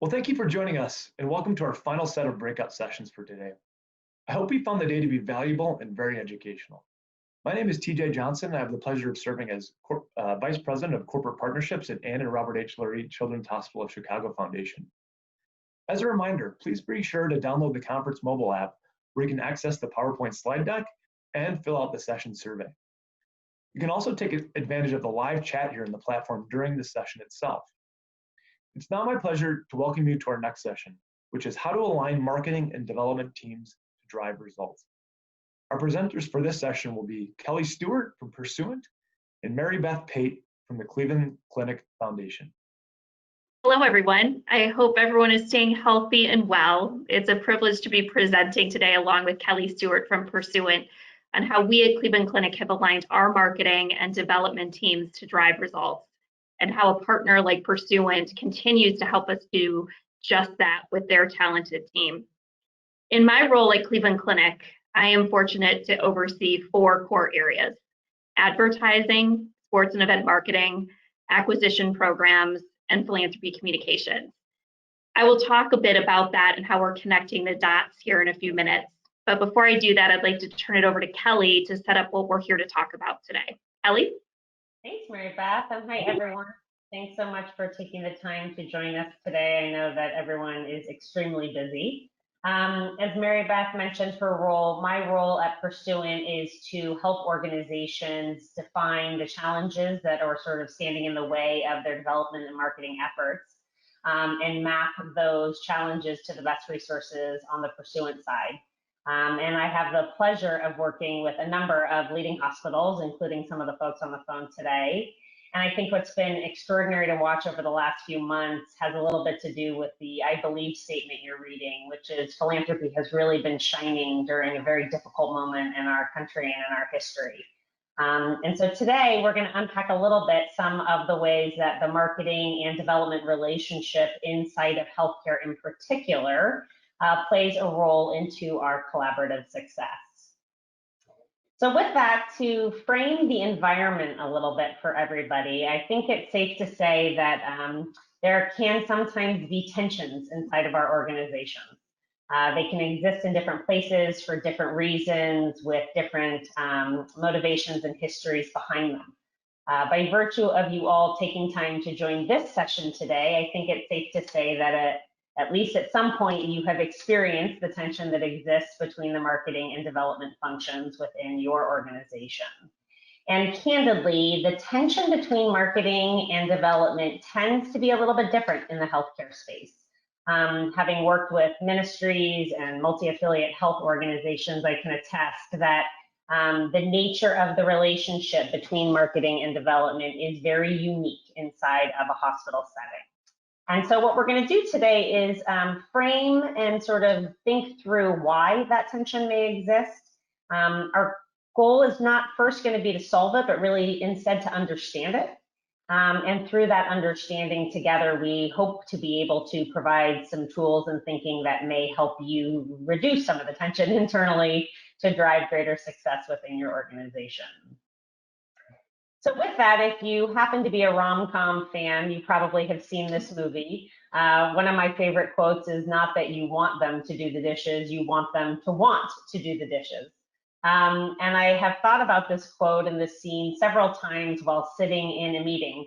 Well, thank you for joining us and welcome to our final set of breakout sessions for today. I hope you found the day to be valuable and very educational. My name is TJ Johnson, and I have the pleasure of serving as Vice President of Corporate Partnerships at Ann and Robert H. Lurie Children's Hospital of Chicago Foundation. As a reminder, please be sure to download the conference mobile app where you can access the PowerPoint slide deck and fill out the session survey. You can also take advantage of the live chat here in the platform during the session itself. It's now my pleasure to welcome you to our next session, which is how to align marketing and development teams to drive results. Our presenters for this session will be Kelly Stewart from Pursuant and Mary Beth Pate from the Cleveland Clinic Foundation. Hello, everyone. I hope everyone is staying healthy and well. It's a privilege to be presenting today along with Kelly Stewart from Pursuant on how we at Cleveland Clinic have aligned our marketing and development teams to drive results, and how a partner like Pursuant continues to help us do just that with their talented team. In my role at Cleveland Clinic, I am fortunate to oversee 4 core areas: advertising, sports and event marketing, acquisition programs, and philanthropy communications. I will talk a bit about that and how we're connecting the dots here in a few minutes. But before I do that, I'd like to turn it over to Kelly to set up what we're here to talk about today. Kelly? Thanks, Mary Beth, and hi, everyone. Thanks so much for taking the time to join us today. I know that everyone is extremely busy. As Mary Beth mentioned my role at Pursuant is to help organizations define the challenges that are sort of standing in the way of their development and marketing efforts, and map those challenges to the best resources on the Pursuant side. And I have the pleasure of working with a number of leading hospitals, including some of the folks on the phone today. And I think what's been extraordinary to watch over the last few months has a little bit to do with the I believe statement you're reading, which is philanthropy has really been shining during a very difficult moment in our country and in our history. And so today we're going to unpack a little bit some of the ways that the marketing and development relationship inside of healthcare in particular plays a role into our collaborative success. So with that, to frame the environment a little bit for everybody, I think it's safe to say that there can sometimes be tensions inside of our organization. They can exist in different places for different reasons with different motivations and histories behind them. By virtue of you all taking time to join this session today, I think it's safe to say that at least at some point you have experienced the tension that exists between the marketing and development functions within your organization. And candidly, the tension between marketing and development tends to be a little bit different in the healthcare space. Having worked with ministries and multi-affiliate health organizations, I can attest that the nature of the relationship between marketing and development is very unique inside of a hospital setting. And so what we're going to do today is frame and sort of think through why that tension may exist. Our goal is not first going to be to solve it, but really instead to understand it. And through that understanding together, we hope to be able to provide some tools and thinking that may help you reduce some of the tension internally to drive greater success within your organization. So with that, if you happen to be a rom-com fan, you probably have seen this movie. One of my favorite quotes is not that you want them to do the dishes, you want them to want to do the dishes. And I have thought about this quote and this scene several times while sitting in a meeting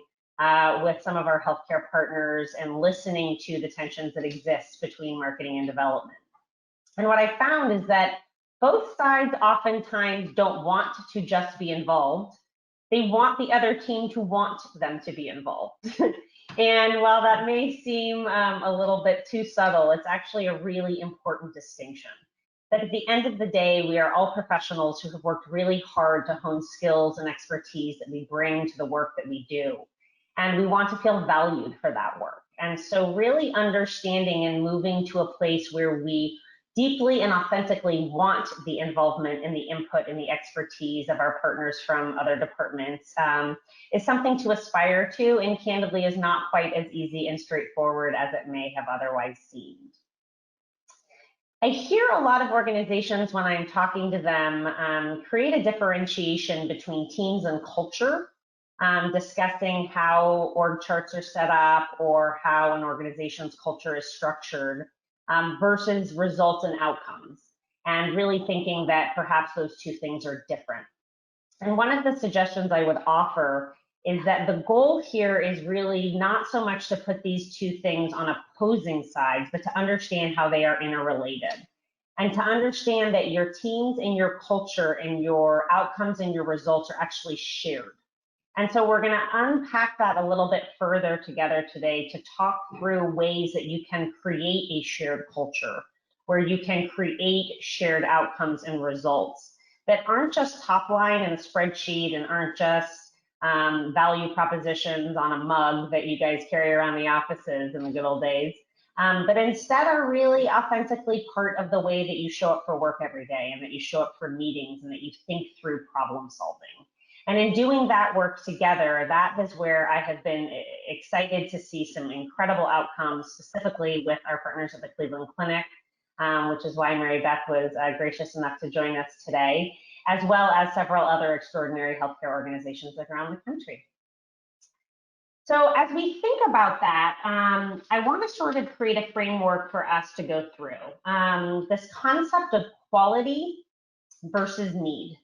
with some of our healthcare partners and listening to the tensions that exist between marketing and development. And what I found is that both sides oftentimes don't want to just be involved. They want the other team to want them to be involved. And while that may seem a little bit too subtle, it's actually a really important distinction. That at the end of the day, we are all professionals who have worked really hard to hone skills and expertise that we bring to the work that we do. And we want to feel valued for that work. And so really understanding and moving to a place where we deeply and authentically want the involvement and the input and the expertise of our partners from other departments is something to aspire to, and candidly is not quite as easy and straightforward as it may have otherwise seemed. I hear a lot of organizations when I'm talking to them create a differentiation between teams and culture discussing how org charts are set up or how an organization's culture is structured versus results and outcomes, and really thinking that perhaps those two things are different. And one of the suggestions I would offer is that the goal here is really not so much to put these two things on opposing sides, but to understand how they are interrelated. And to understand that your teams and your culture and your outcomes and your results are actually shared. And so we're going to unpack that a little bit further together today to talk through ways that you can create a shared culture, where you can create shared outcomes and results that aren't just top line in a spreadsheet and aren't just value propositions on a mug that you guys carry around the offices in the good old days, but instead are really authentically part of the way that you show up for work every day, and that you show up for meetings, and that you think through problem solving. And in doing that work together, that is where I have been excited to see some incredible outcomes, specifically with our partners at the Cleveland Clinic, which is why Mary Beth was gracious enough to join us today, as well as several other extraordinary healthcare organizations around the country. So as we think about that, I want to sort of create a framework for us to go through. This concept of quality versus need.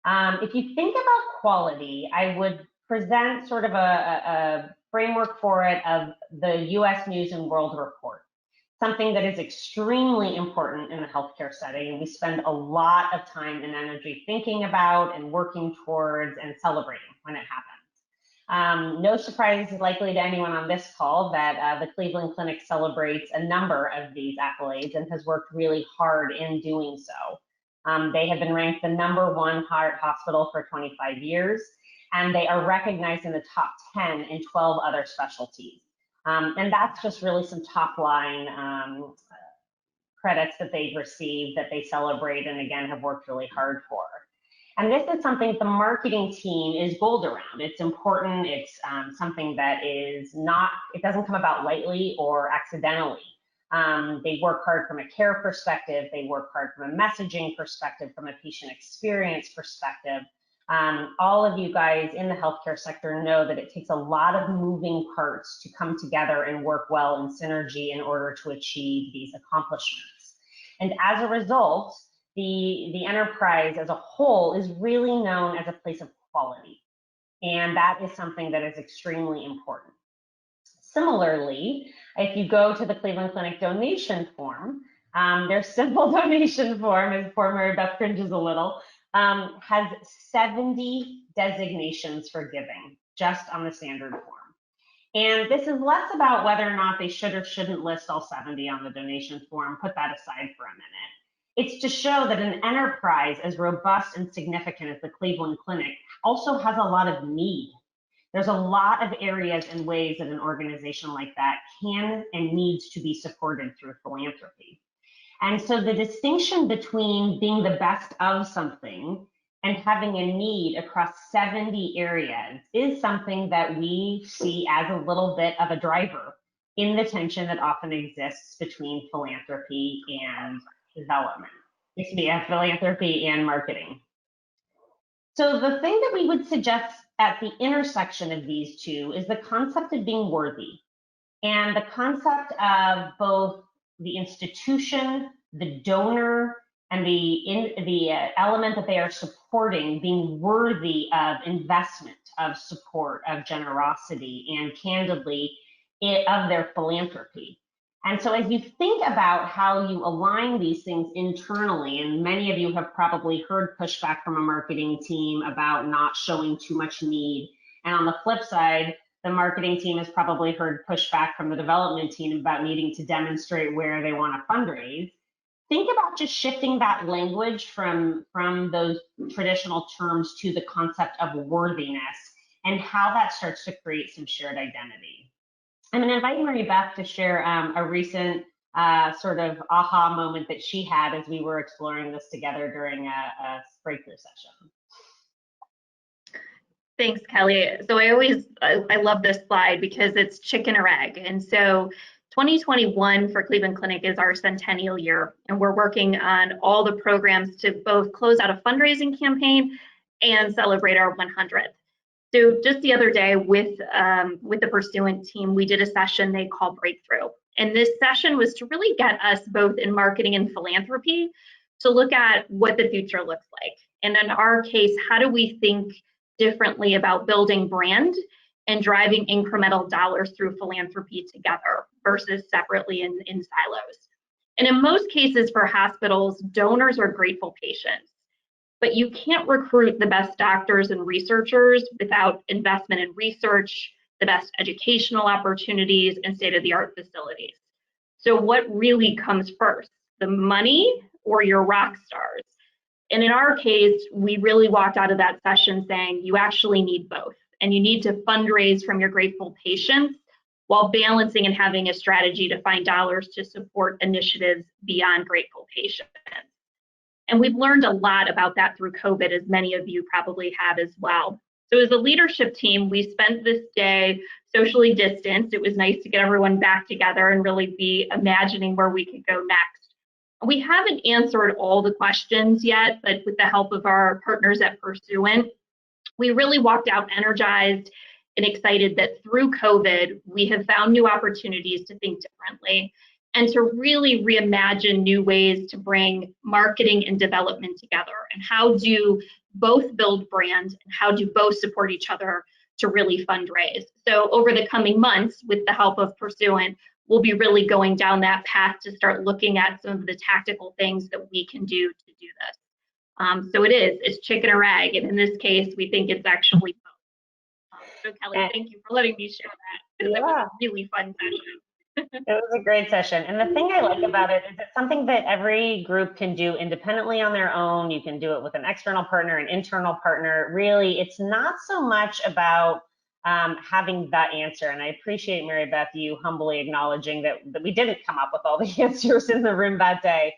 If you think about quality, I would present sort of a framework for it of the US News and World Report, something that is extremely important in the healthcare setting, and we spend a lot of time and energy thinking about and working towards and celebrating when it happens. No surprise likely to anyone on this call that the Cleveland Clinic celebrates a number of these accolades and has worked really hard in doing so. They have been ranked the #1 heart hospital for 25 years, and they are recognized in the top 10 in 12 other specialties. And that's just really some top line credits that they've received that they celebrate and again have worked really hard for. And this is something the marketing team is gold around. It's important, it's something that is not, it doesn't come about lightly or accidentally. They work hard from a care perspective, they work hard from a messaging perspective, from a patient experience perspective. All of you guys in the healthcare sector know that it takes a lot of moving parts to come together and work well in synergy in order to achieve these accomplishments. And as a result, the enterprise as a whole is really known as a place of quality. And that is something that is extremely important. Similarly, if you go to the Cleveland Clinic donation form, their simple donation form, as poor Mary Beth cringes a little, has 70 designations for giving just on the standard form. And this is less about whether or not they should or shouldn't list all 70 on the donation form, put that aside for a minute. It's to show that an enterprise as robust and significant as the Cleveland Clinic also has a lot of need. There's a lot of areas and ways that an organization like that can and needs to be supported through philanthropy. And so the distinction between being the best of something and having a need across 70 areas is something that we see as a little bit of a driver in the tension that often exists between philanthropy and development. Philanthropy and marketing. So the thing that we would suggest at the intersection of these two is the concept of being worthy, and the concept of both the institution, the donor, and the element that they are supporting being worthy of investment, of support, of generosity, and candidly, of their philanthropy. And so as you think about how you align these things internally, and many of you have probably heard pushback from a marketing team about not showing too much need. And on the flip side, the marketing team has probably heard pushback from the development team about needing to demonstrate where they want to fundraise. Think about just shifting that language from those traditional terms to the concept of worthiness and how that starts to create some shared identity. I'm going to invite Mary Beth to share a recent sort of aha moment that she had as we were exploring this together during a breakthrough session. Thanks, Kelly. So I love this slide because it's chicken or egg. And so 2021 for Cleveland Clinic is our centennial year, and we're working on all the programs to both close out a fundraising campaign and celebrate our 100th. So just the other day with the Pursuant team, we did a session they call Breakthrough. And this session was to really get us both in marketing and philanthropy to look at what the future looks like. And in our case, how do we think differently about building brand and driving incremental dollars through philanthropy together versus separately in silos. And in most cases for hospitals, donors are grateful patients. But you can't recruit the best doctors and researchers without investment in research, the best educational opportunities, and state-of-the-art facilities. So what really comes first, the money or your rock stars? And in our case, we really walked out of that session saying you actually need both. And you need to fundraise from your grateful patients while balancing and having a strategy to find dollars to support initiatives beyond grateful patients. And we've learned a lot about that through COVID, as many of you probably have as well. So as a leadership team, we spent this day socially distanced. It was nice to get everyone back together and really be imagining where we could go next. We haven't answered all the questions yet, but with the help of our partners at Pursuant, we really walked out energized and excited that through COVID, we have found new opportunities to think differently and to really reimagine new ways to bring marketing and development together. And how do both build brand and how do both support each other to really fundraise? So over the coming months, with the help of Pursuant, we'll be really going down that path to start looking at some of the tactical things that we can do to do this. So it's chicken or egg. And in this case, we think it's actually both. So Kelly, thank you for letting me share that. It was a really fun session. It was a great session. And the thing I like about it is it's something that every group can do independently on their own. You can do it with an external partner, an internal partner. Really, it's not so much about having that answer. And I appreciate, Mary Beth, you humbly acknowledging that we didn't come up with all the answers in the room that day.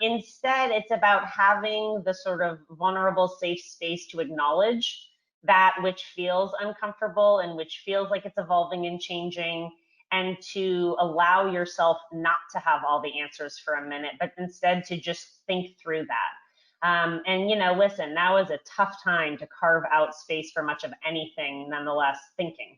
Instead, it's about having the sort of vulnerable, safe space to acknowledge that which feels uncomfortable and which feels like it's evolving and changing, and to allow yourself not to have all the answers for a minute, but instead to just think through that. And, you know, listen, now is a tough time to carve out space for much of anything, nonetheless, thinking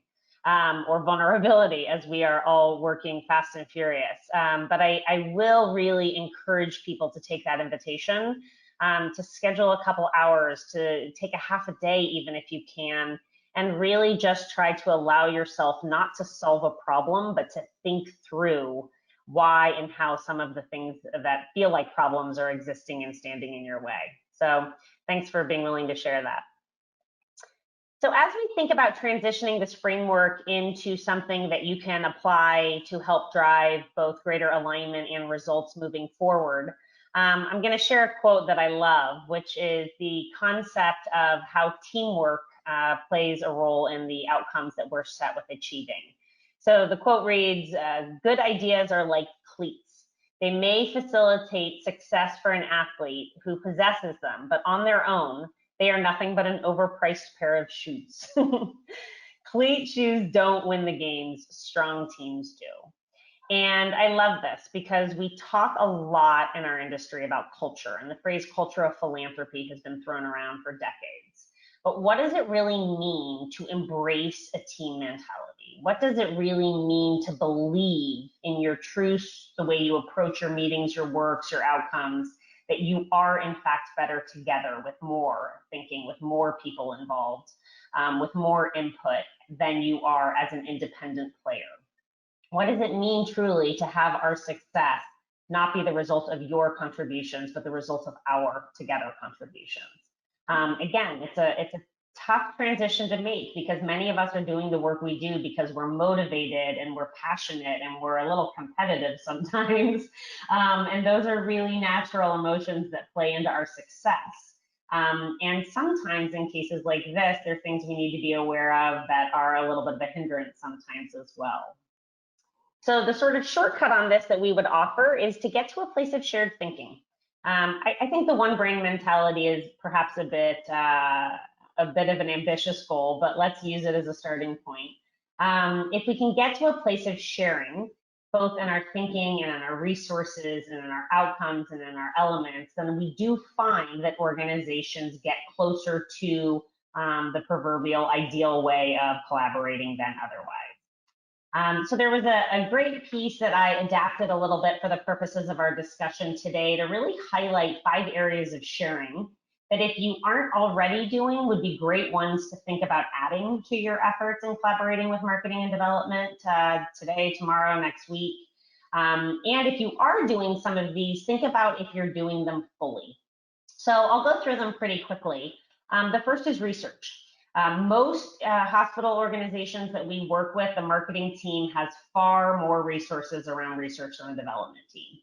or vulnerability, as we are all working fast and furious. But I will really encourage people to take that invitation, to schedule a couple hours, to take a half a day, even if you can, and really just try to allow yourself not to solve a problem, but to think through why and how some of the things that feel like problems are existing and standing in your way. So thanks for being willing to share that. So as we think about transitioning this framework into something that you can apply to help drive both greater alignment and results moving forward, I'm going to share a quote that I love, which is the concept of how teamwork plays a role in the outcomes that we're set with achieving. So the quote reads, good ideas are like cleats. They may facilitate success for an athlete who possesses them, but on their own, they are nothing but an overpriced pair of shoes. Cleat shoes don't win the games, strong teams do. And I love this because we talk a lot in our industry about culture, and the phrase culture of philanthropy has been thrown around for decades. But what does it really mean to embrace a team mentality? What does it really mean to believe in your truths, the way you approach your meetings, your works, your outcomes, that you are in fact better together with more thinking, with more people involved, with more input than you are as an independent player? What does it mean truly to have our success not be the result of your contributions, but the result of our together contributions? Again, it's a tough transition to make because many of us are doing the work we do because we're motivated and we're passionate and we're a little competitive sometimes. And those are really natural emotions that play into our success. And sometimes in cases like this, there are things we need to be aware of that are a little bit of a hindrance sometimes as well. So the sort of shortcut on this that we would offer is to get to a place of shared thinking. I think the one brain mentality is perhaps a bit of an ambitious goal, but let's use it as a starting point. If we can get to a place of sharing, both in our thinking and in our resources and in our outcomes and in our elements, then we do find that organizations get closer to the proverbial ideal way of collaborating than otherwise. So there was a great piece that I adapted a little bit for the purposes of our discussion today to really highlight 5 areas of sharing that if you aren't already doing would be great ones to think about adding to your efforts in collaborating with marketing and development today, tomorrow, next week. And if you are doing some of these, think about if you're doing them fully. So I'll go through them pretty quickly. The first is research. Most hospital organizations that we work with, the marketing team has far more resources around research than the development team.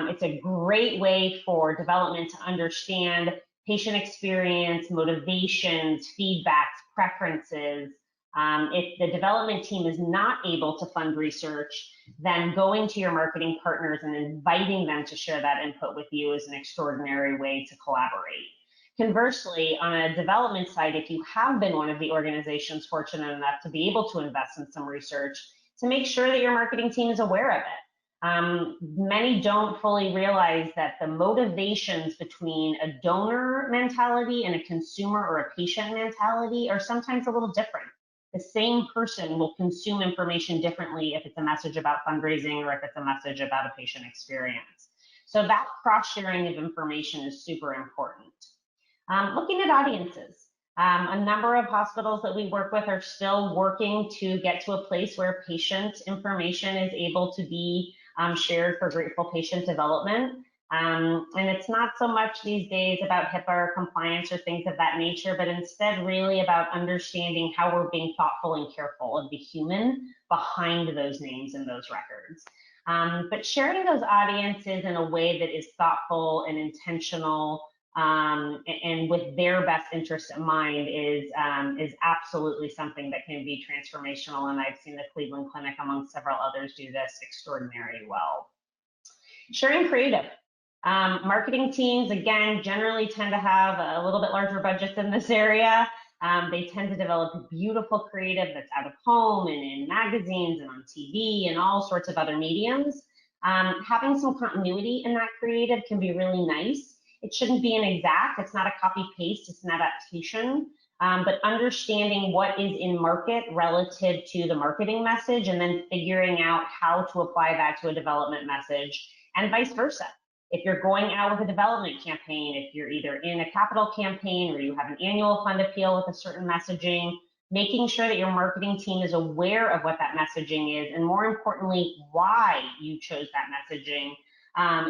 It's a great way for development to understand patient experience, motivations, feedbacks, preferences. If the development team is not able to fund research, then going to your marketing partners and inviting them to share that input with you is an extraordinary way to collaborate. Conversely, on a development side, if you have been one of the organizations fortunate enough to be able to invest in some research, to make sure that your marketing team is aware of it. Many don't fully realize that the motivations between a donor mentality and a consumer or a patient mentality are sometimes a little different. The same person will consume information differently if it's a message about fundraising or if it's a message about a patient experience. So that cross-sharing of information is super important. Looking at audiences. A number of hospitals that we work with are still working to get to a place where patient information is able to be shared for grateful patient development. And it's not so much these days about HIPAA or compliance or things of that nature, but instead really about understanding how we're being thoughtful and careful of the human behind those names and those records. But sharing those audiences in a way that is thoughtful and intentional and with their best interest in mind is absolutely something that can be transformational. And I've seen the Cleveland Clinic, among several others, do this extraordinarily well. Sharing creative. Marketing teams, again, generally tend to have a little bit larger budgets in this area. They tend to develop beautiful creative that's out of home and in magazines and on TV and all sorts of other mediums. Having some continuity in that creative can be really nice. It shouldn't be an exact, it's not a copy paste, it's an adaptation, but understanding what is in market relative to the marketing message and then figuring out how to apply that to a development message and vice versa. If you're going out with a development campaign, if you're either in a capital campaign or you have an annual fund appeal with a certain messaging, making sure that your marketing team is aware of what that messaging is and more importantly, why you chose that messaging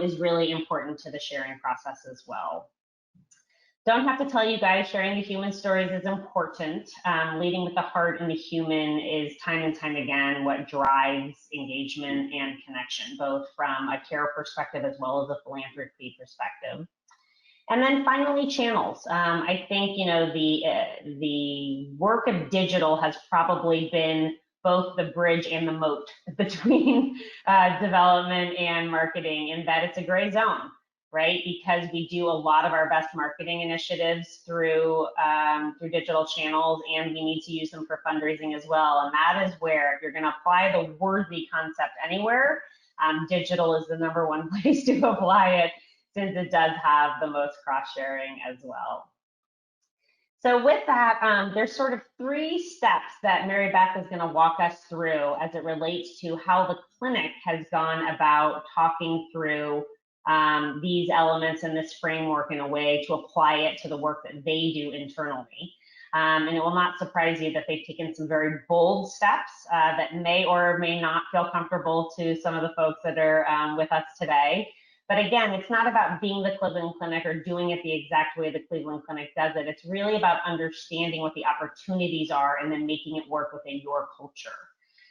is really important to the sharing process as well. Don't have to tell you guys, sharing the human stories is important. Leading with the heart and the human is time and time again what drives engagement and connection, both from a care perspective as well as a philanthropy perspective. And then finally, channels. I think the work of digital has probably been both the bridge and the moat between development and marketing, in that it's a gray zone, right? Because we do a lot of our best marketing initiatives through digital channels, and we need to use them for fundraising as well. And that is where, if you're going to apply the worthy concept anywhere, digital is the #1 place to apply it, since it does have the most cross-sharing as well. So with that, there's sort of 3 steps that Mary Beth is going to walk us through as it relates to how the clinic has gone about talking through these elements and this framework in a way to apply it to the work that they do internally. And it will not surprise you that they've taken some very bold steps that may or may not feel comfortable to some of the folks that are with us today. But again, it's not about being the Cleveland Clinic or doing it the exact way the Cleveland Clinic does it. It's really about understanding what the opportunities are and then making it work within your culture.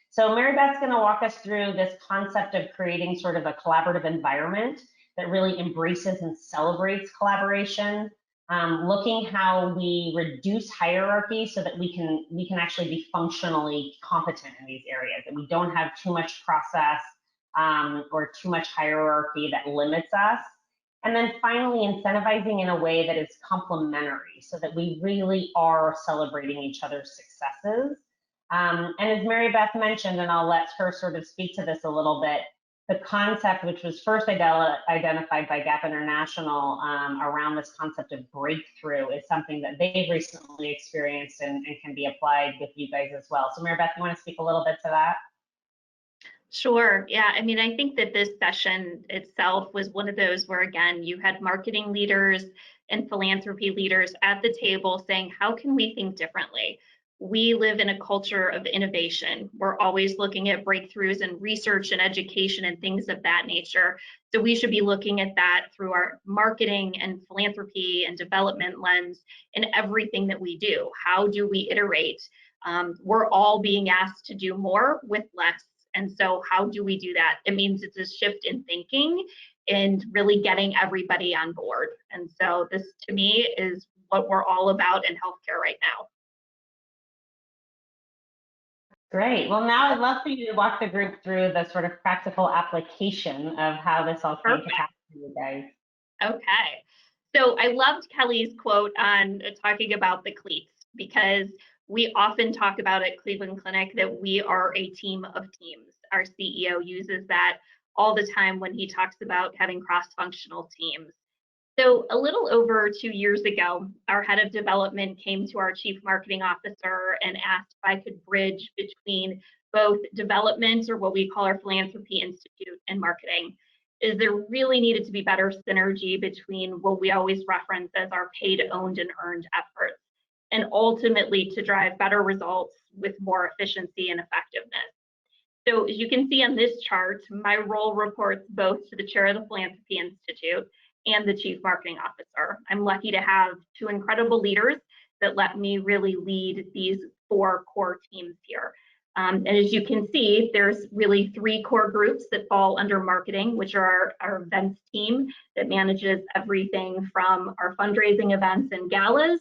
So Mary Beth's going to walk us through this concept of creating sort of a collaborative environment that really embraces and celebrates collaboration, looking how we reduce hierarchy so that we can actually be functionally competent in these areas, that we don't have too much process or too much hierarchy that limits us. And then finally, incentivizing in a way that is complementary so that we really are celebrating each other's successes. And as Mary Beth mentioned, and I'll let her sort of speak to this a little bit, the concept, which was first identified by Gap International around this concept of breakthrough, is something that they've recently experienced and can be applied with you guys as well. So Mary Beth, you want to speak a little bit to that? Sure. Yeah. I mean, I think that this session itself was one of those where, again, you had marketing leaders and philanthropy leaders at the table saying, how can we think differently? We live in a culture of innovation. We're always looking at breakthroughs and research and education and things of that nature. So we should be looking at that through our marketing and philanthropy and development lens in everything that we do. How do we iterate? We're all being asked to do more with less. And so how do we do that? It means it's a shift in thinking and really getting everybody on board. And so this, to me, is what we're all about in healthcare right now. Great. Well, now I'd love for you to walk the group through the sort of practical application of how this all came to pass for you guys. Okay. So I loved Kelly's quote on talking about the cleats, because we often talk about at Cleveland Clinic that we are a team of teams. Our CEO uses that all the time when he talks about having cross-functional teams. So a little over 2 years ago, our head of development came to our chief marketing officer and asked if I could bridge between both development, or what we call our philanthropy institute, and marketing. Is there really needed to be better synergy between what we always reference as our paid, owned, and earned efforts, and ultimately to drive better results with more efficiency and effectiveness. So as you can see on this chart, my role reports both to the chair of the Philanthropy Institute and the chief marketing officer. I'm lucky to have two incredible leaders that let me really lead these 4 core teams here. And as you can see, there's really 3 core groups that fall under marketing, which are our events team that manages everything from our fundraising events and galas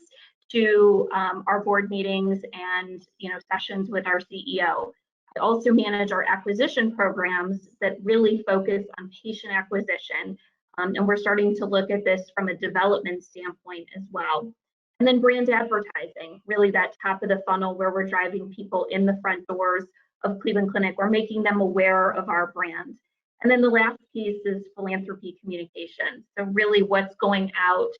to our board meetings and sessions with our CEO. I also manage our acquisition programs that really focus on patient acquisition. And we're starting to look at this from a development standpoint as well. And then brand advertising, really that top of the funnel where we're driving people in the front doors of Cleveland Clinic. We're making them aware of our brand. And then the last piece is philanthropy communication. So really what's going out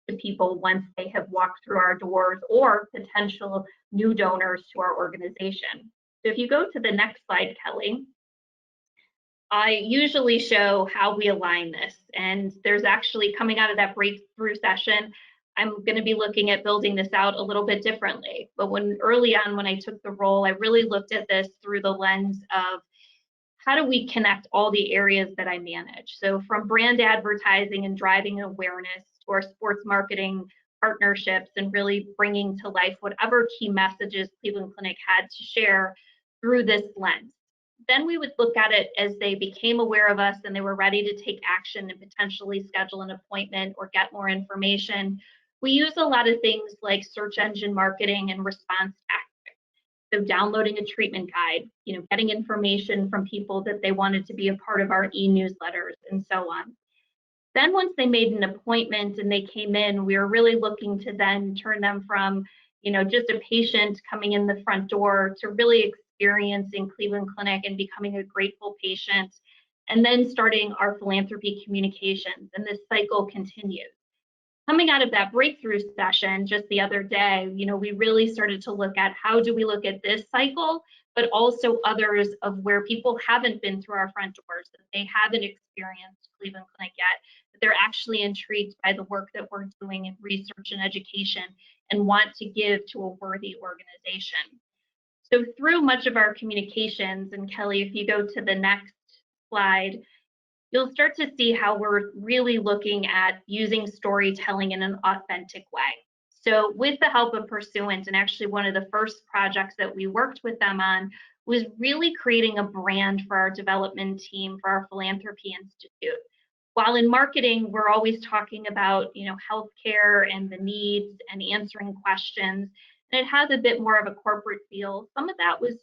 to people once they have walked through our doors, or potential new donors to our organization. So if you go to the next slide, Kelly, I usually show how we align this. And there's actually, coming out of that breakthrough session, I'm going to be looking at building this out a little bit differently. But early on when I took the role, I really looked at this through the lens of how do we connect all the areas that I manage? So from brand advertising and driving awareness to our sports marketing partnerships and really bringing to life whatever key messages Cleveland Clinic had to share through this lens. Then we would look at it as they became aware of us and they were ready to take action and potentially schedule an appointment or get more information. We use a lot of things like search engine marketing and response tactics. So downloading a treatment guide, getting information from people that they wanted to be a part of our e-newsletters and so on. Then once they made an appointment and they came in, we were really looking to then turn them from, just a patient coming in the front door to really experiencing Cleveland Clinic and becoming a grateful patient, and then starting our philanthropy communications, and this cycle continues. Coming out of that breakthrough session just the other day, we really started to look at how do we look at this cycle, but also others of where people haven't been through our front doors, that they haven't experienced Cleveland Clinic yet, that they're actually intrigued by the work that we're doing in research and education and want to give to a worthy organization. So through much of our communications, and Kelly, if you go to the next slide, you'll start to see how we're really looking at using storytelling in an authentic way. So with the help of Pursuant, and actually one of the first projects that we worked with them on was really creating a brand for our development team for our Philanthropy Institute. While in marketing, we're always talking about, healthcare and the needs and answering questions, and it has a bit more of a corporate feel. Some of that was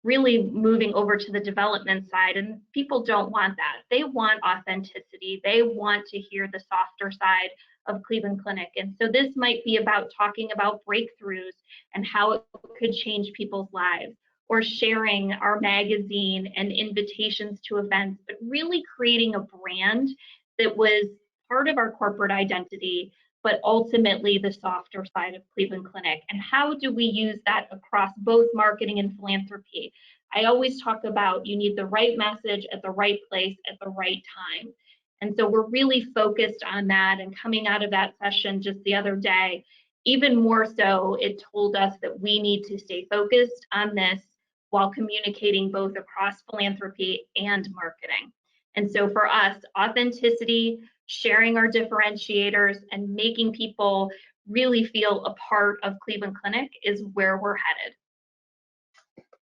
really moving over to the development side, and people don't want that. They want authenticity. They want to hear the softer side of Cleveland Clinic. And so this might be about talking about breakthroughs and how it could change people's lives, or sharing our magazine and invitations to events, but really creating a brand that was part of our corporate identity, but ultimately the softer side of Cleveland Clinic. And how do we use that across both marketing and philanthropy? I always talk about you need the right message at the right place at the right time. And so we're really focused on that. And coming out of that session just the other day, even more so, it told us that we need to stay focused on this while communicating both across philanthropy and marketing. And so for us, authenticity, sharing our differentiators, and making people really feel a part of Cleveland Clinic is where we're headed.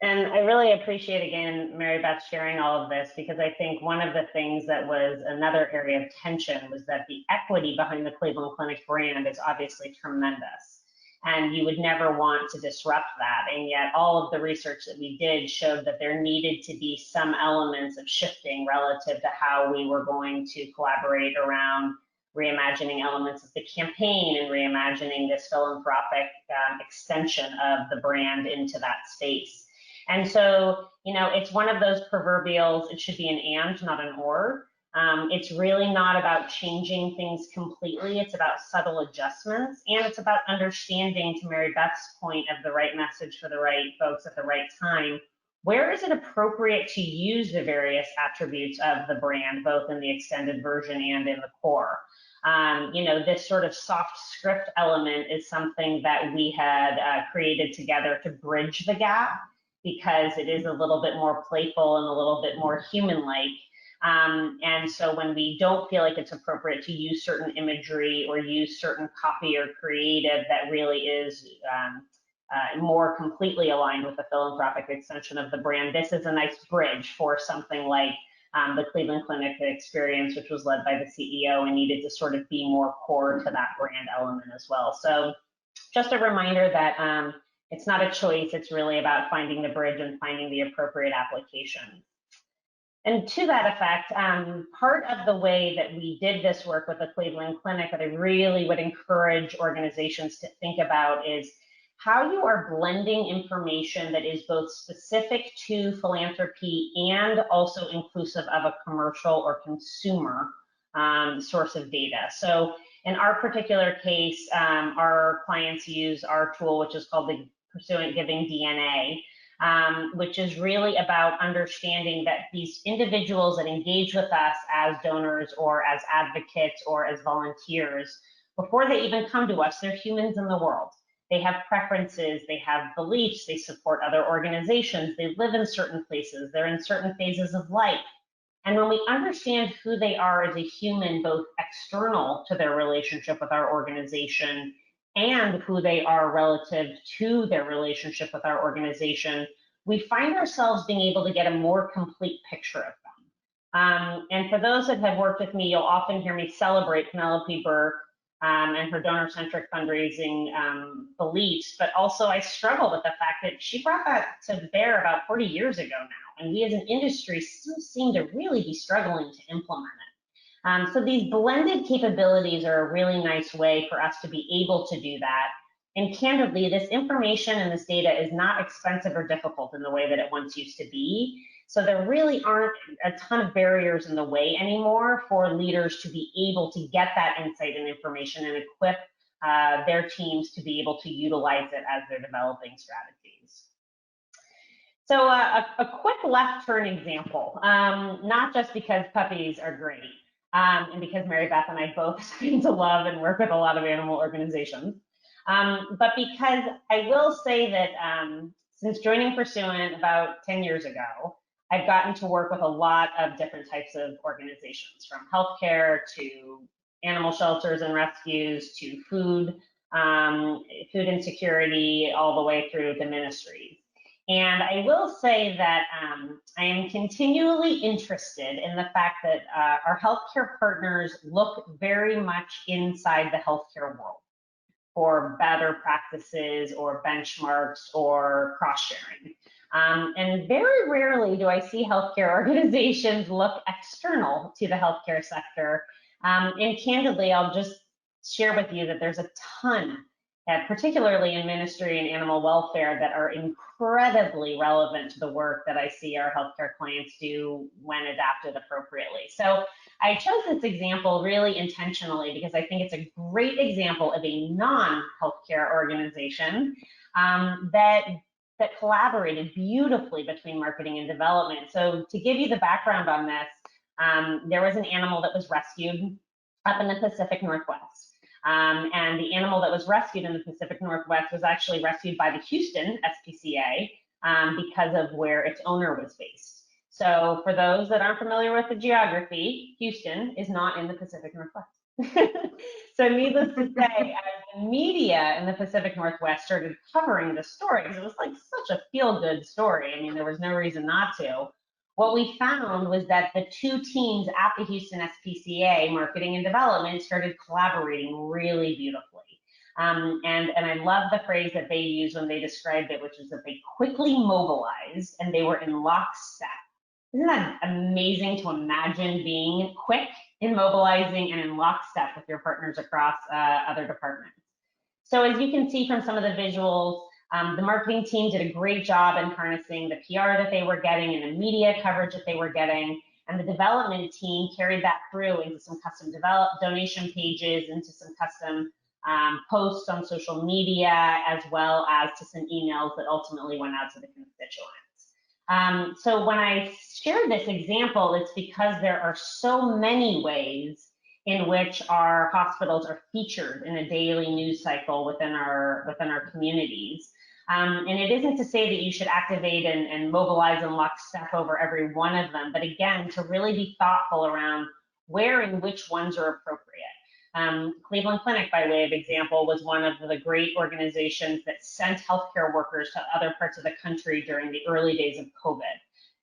And I really appreciate, again, Mary Beth sharing all of this, because I think one of the things that was another area of tension was that the equity behind the Cleveland Clinic brand is obviously tremendous. And you would never want to disrupt that. And yet all of the research that we did showed that there needed to be some elements of shifting relative to how we were going to collaborate around reimagining elements of the campaign and reimagining this philanthropic extension of the brand into that space. And so, you know, it's one of those proverbials, it should be an and, not an or. It's really not about changing things completely. It's about subtle adjustments, and it's about understanding, to Mary Beth's point, of the right message for the right folks at the right time. Where is it appropriate to use the various attributes of the brand, both in the extended version and in the core? You know, this sort of soft script element is something that we had created together to bridge the gap, because it is a little bit more playful and a little bit more human-like. And so when we don't feel like it's appropriate to use certain imagery or use certain copy or creative that really is more completely aligned with the philanthropic extension of the brand, this is a nice bridge for something like the Cleveland Clinic experience, which was led by the CEO and needed to sort of be more core to that brand element as well. So just a reminder that it's not a choice, it's really about finding the bridge and finding the appropriate application. And to that effect, part of the way that we did this work with the Cleveland Clinic that I really would encourage organizations to think about is how you are blending information that is both specific to philanthropy and also inclusive of a commercial or consumer source of data. So in our particular case, our clients use our tool, which is called the Pursuant Giving DNA, which is really about understanding that these individuals that engage with us as donors or as advocates or as volunteers, before they even come to us, they're humans in the world. They have preferences, they have beliefs, they support other organizations, they live in certain places, they're in certain phases of life. And when we understand who they are as a human, both external to their relationship with our organization and who they are relative to their relationship with our organization, we find ourselves being able to get a more complete picture of them. And for those that have worked with me, you'll often hear me celebrate Penelope Burke and her donor-centric fundraising beliefs, but also I struggle with the fact that she brought that to bear about 40 years ago now, and we as an industry still seem to really be struggling to implement it. So these blended capabilities are a really nice way for us to be able to do that. And candidly, this information and this data is not expensive or difficult in the way that it once used to be. So there really aren't a ton of barriers in the way anymore for leaders to be able to get that insight and information and equip their teams to be able to utilize it as they're developing strategies. So a quick left turn example, not just because puppies are great, and because Mary Beth and I both seem to love and work with a lot of animal organizations, but because I will say that since joining Pursuant about 10 years ago, I've gotten to work with a lot of different types of organizations, from healthcare to animal shelters and rescues to food insecurity, all the way through to ministries. And I will say that I am continually interested in the fact that our healthcare partners look very much inside the healthcare world for better practices or benchmarks or cross-sharing. And very rarely do I see healthcare organizations look external to the healthcare sector. And candidly, I'll just share with you that there's a ton particularly in ministry and animal welfare, that are incredibly relevant to the work that I see our healthcare clients do when adapted appropriately. So I chose this example really intentionally because I think it's a great example of a non-healthcare organization that collaborated beautifully between marketing and development. So to give you the background on this, there was an animal that was rescued up in the Pacific Northwest. And the animal that was rescued in the Pacific Northwest was actually rescued by the Houston SPCA because of where its owner was based. So for those that aren't familiar with the geography, Houston is not in the Pacific Northwest. So needless to say, as the media in the Pacific Northwest started covering the story, because it was like such a feel-good story, I mean, there was no reason not to, what we found was that the two teams at the Houston SPCA, marketing and development, started collaborating really beautifully. And I love the phrase that they used when they described it, which is that they quickly mobilized and they were in lockstep. Isn't that amazing to imagine being quick in mobilizing and in lockstep with your partners across other departments? So as you can see from some of the visuals, the marketing team did a great job in harnessing the PR that they were getting and the media coverage that they were getting. And the development team carried that through into some custom donation pages, into some custom posts on social media, as well as to some emails that ultimately went out to the constituents. So when I share this example, it's because there are so many ways in which our hospitals are featured in a daily news cycle within our communities. And it isn't to say that you should activate and mobilize and lockstep over every one of them, but again, to really be thoughtful around where and which ones are appropriate. Cleveland Clinic, by way of example, was one of the great organizations that sent healthcare workers to other parts of the country during the early days of COVID.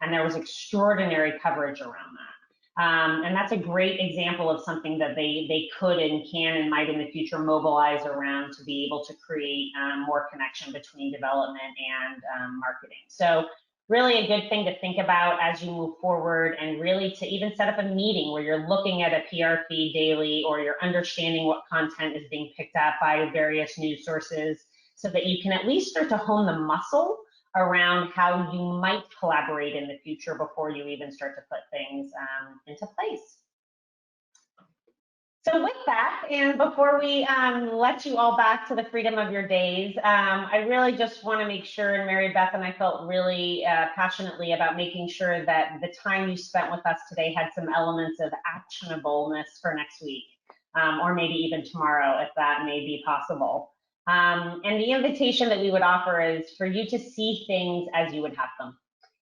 And there was extraordinary coverage around that. And that's a great example of something that they could and can and might in the future mobilize around to be able to create more connection between development and marketing. So really a good thing to think about as you move forward, and really to even set up a meeting where you're looking at a PR feed daily, or you're understanding what content is being picked up by various news sources, so that you can at least start to hone the muscle around how you might collaborate in the future before you even start to put things into place. So with that, and before we let you all back to the freedom of your days, I really just want to make sure, and Mary Beth and I felt really passionately about making sure that the time you spent with us today had some elements of actionableness for next week, or maybe even tomorrow, if that may be possible. And the invitation that we would offer is for you to see things as you would have them,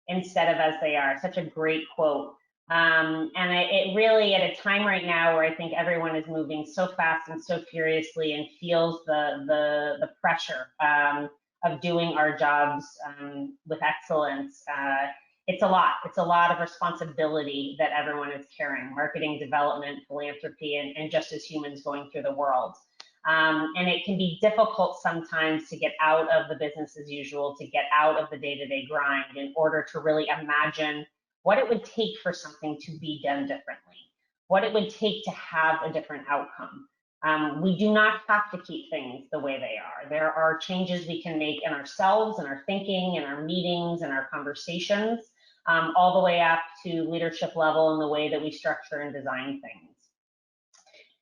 instead of as they are. Such a great quote. And it really, at a time right now where I think everyone is moving so fast and so furiously and feels the pressure of doing our jobs with excellence, it's a lot. It's a lot of responsibility that everyone is carrying: marketing, development, philanthropy, and just as humans going through the world. And it can be difficult sometimes to get out of the business as usual, to get out of the day-to-day grind in order to really imagine what it would take for something to be done differently, what it would take to have a different outcome. We do not have to keep things the way they are. There are changes we can make in ourselves, in our thinking, in our meetings, in our conversations, all the way up to leadership level in the way that we structure and design things.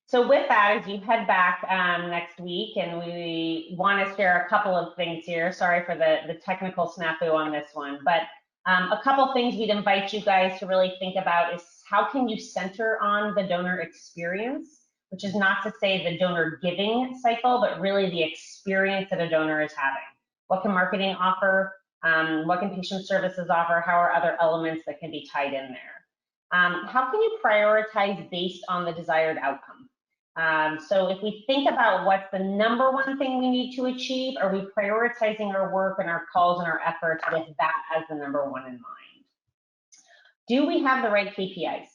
So with that, as you head back next week, and we want to share a couple of things here. Sorry for the technical snafu on this one, but a couple things we'd invite you guys to really think about is how can you center on the donor experience, which is not to say the donor giving cycle, but really the experience that a donor is having. What can marketing offer? What can patient services offer? How are other elements that can be tied in there? How can you prioritize based on the desired outcome? So if we think about what's the number one thing we need to achieve, are we prioritizing our work and our calls and our efforts with that as the number one in mind? Do we have the right KPIs?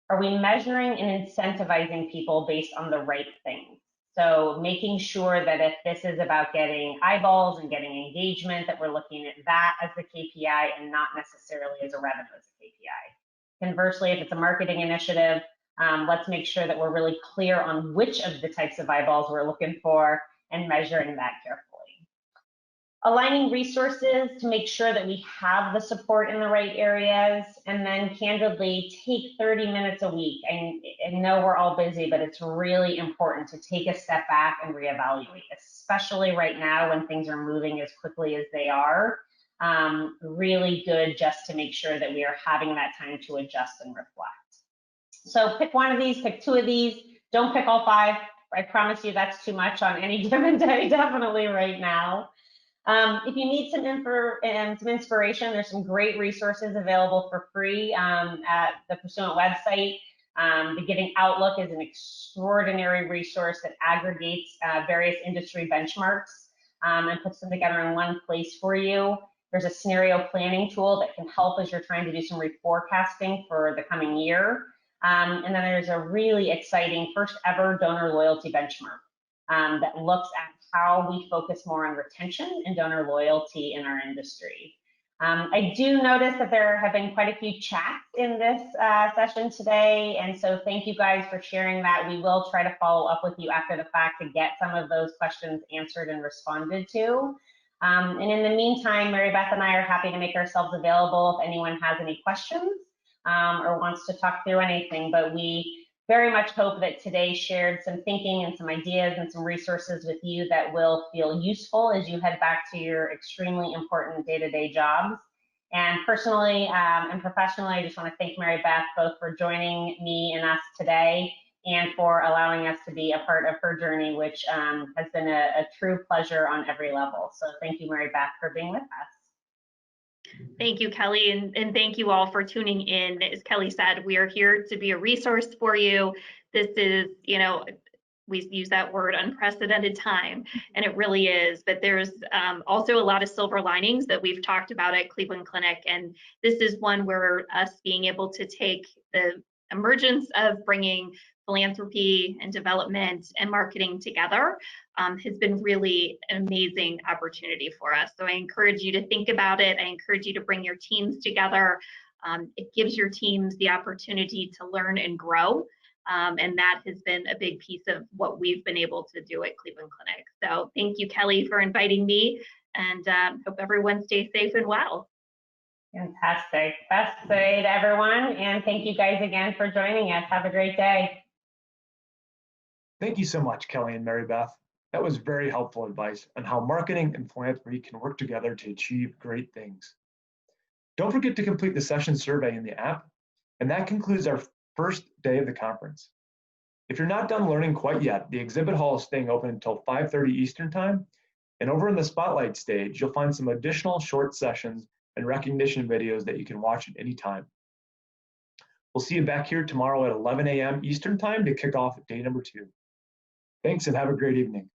Are we measuring and incentivizing people based on the right things? So making sure that if this is about getting eyeballs and getting engagement, that we're looking at that as the KPI and not necessarily as a revenue as a KPI. Conversely, if it's a marketing initiative, let's make sure that we're really clear on which of the types of eyeballs we're looking for, and measuring that carefully. Aligning resources to make sure that we have the support in the right areas, and then candidly take 30 minutes a week. And know we're all busy, but it's really important to take a step back and reevaluate, especially right now when things are moving as quickly as they are. Really good just to make sure that we are having that time to adjust and reflect. So pick one of these, pick two of these, don't pick all five. I promise you that's too much on any given day, definitely right now. If you need some inspiration, there's some great resources available for free at the Pursuant website. The Giving Outlook is an extraordinary resource that aggregates various industry benchmarks and puts them together in one place for you. There's a scenario planning tool that can help as you're trying to do some reforecasting for the coming year. And then there's a really exciting first ever donor loyalty benchmark that looks at how we focus more on retention and donor loyalty in our industry. I do notice that there have been quite a few chats in this session today, and so thank you guys for sharing that. We will try to follow up with you after the fact to get some of those questions answered and responded to. And in the meantime, Mary Beth and I are happy to make ourselves available if anyone has any questions or wants to talk through anything, but we very much hope that today shared some thinking and some ideas and some resources with you that will feel useful as you head back to your extremely important day-to-day jobs. And personally and professionally, I just want to thank Mary Beth both for joining me and us today and for allowing us to be a part of her journey, which has been a true pleasure on every level. So thank you, Mary Beth, for being with us. Thank you, Kelly, and thank you all for tuning in. As Kelly said, we are here to be a resource for you. This is, we use that word unprecedented time, and it really is, but there's also a lot of silver linings that we've talked about at Cleveland Clinic, and this is one where us being able to take the emergence of bringing philanthropy and development and marketing together has been really an amazing opportunity for us. So I encourage you to think about it. I encourage you to bring your teams together. It gives your teams the opportunity to learn and grow. And that has been a big piece of what we've been able to do at Cleveland Clinic. So thank you, Kelly, for inviting me, and hope everyone stays safe and well. Fantastic. Best day to everyone, and thank you guys again for joining us. Have a great day. Thank you so much, Kelly and Mary Beth. That was very helpful advice on how marketing and philanthropy can work together to achieve great things. Don't forget to complete the session survey in the app, and that concludes our first day of the conference. If you're not done learning quite yet, the exhibit hall is staying open until 5:30 Eastern Time, and over in the spotlight stage, you'll find some additional short sessions and recognition videos that you can watch at any time. We'll see you back here tomorrow at 11 a.m. Eastern Time to kick off day number 2. Thanks and have a great evening.